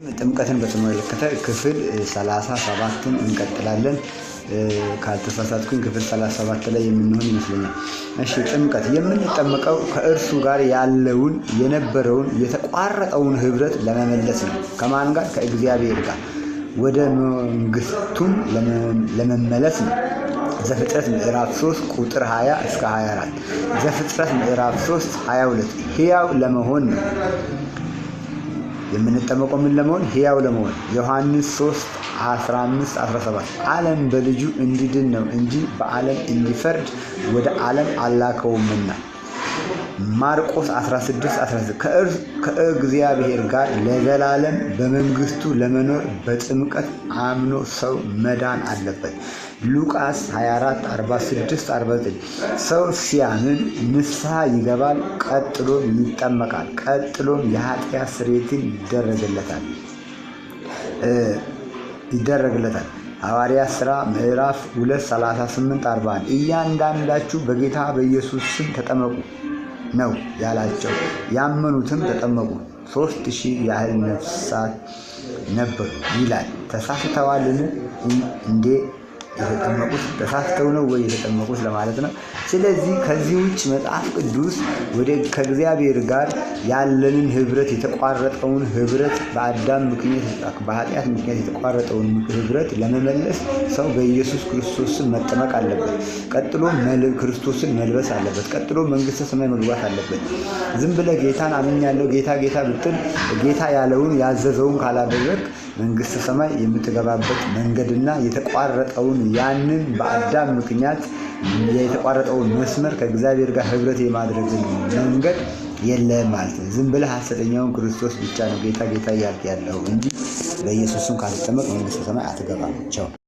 ጥምቀትን በተመለከተ ክፍል 37ን እንቀጥላለን። ካልተሳሳትኩኝ ክፍል 37 ላይ የምንሆን ይመስለኛል። እሺ፣ ጥምቀት የምንጠመቀው ከእርሱ ጋር ያለውን የነበረውን የተቋረጠውን ህብረት ለመመለስ ነው። ከማን ጋር? ከእግዚአብሔር ጋር ወደ መንግስቱም ለመመለስ ነው። ዘፍጥረት ምዕራፍ 3 ቁጥር 20 እስከ 24፣ ዘፍጥረት ምዕራፍ 3 22 ሕያው ለመሆን ነው የምንጠመቀው። ምን ለመሆን? ሕያው ለመሆን። ዮሐንስ 3 15 17 ዓለም በልጁ እንዲድን ነው እንጂ በዓለም እንዲፈርድ ወደ ዓለም አላከውምና። ማርቆስ 16 16 ከእግዚአብሔር ጋር ለዘላለም በመንግስቱ ለመኖር በጥምቀት አምኖ ሰው መዳን አለበት። ሉቃስ 24 46 49 ሰው ሲያምን ንስሐ ይገባል፣ ቀጥሎም ይጠመቃል፣ ቀጥሎም የኃጢአት ስርየትን ይደረግለታል። ሐዋርያት ሥራ ምዕራፍ 2 38 41 እያንዳንዳችሁ በጌታ በኢየሱስ ስም ተጠመቁ ነው ያላቸው። ያመኑትም ተጠመቁ፣ 3000 ያህል ነፍሳት ነበሩ ይላል። ተሳስተዋልን እንዴ? የተጠመቁት ተሳስተው ነው ወይ የተጠመቁት ለማለት ነው። ስለዚህ ከዚህ ውጭ መጽሐፍ ቅዱስ ከእግዚአብሔር ጋር ያለንን ህብረት፣ የተቋረጠውን ህብረት፣ በአዳም ምክንያት በኃጢአት ምክንያት የተቋረጠውን ህብረት ለመመለስ ሰው በኢየሱስ ክርስቶስን መጠመቅ አለበት። ቀጥሎ ክርስቶስን መልበስ አለበት። ቀጥሎ መንግስተ ሰማይ መግባት አለበት። ዝም ብለህ ጌታን አምኛለሁ ጌታ ጌታ ብትል ጌታ ያለውን ያዘዘውን ካላደረግ መንግስተ ሰማይ የምትገባበት መንገድና የተቋረጠውን ያንን በአዳም ምክንያት የተቋረጠውን መስመር ከእግዚአብሔር ጋር ህብረት የማድረግ መንገድ የለም ማለት ነው። ዝም ብለህ ሐሰተኛውን ክርስቶስ ብቻ ነው ጌታ ጌታ እያልክ ያለው እንጂ በኢየሱስም ካልተጠመቅ መንግስተ ሰማይ አትገባም። ቻው።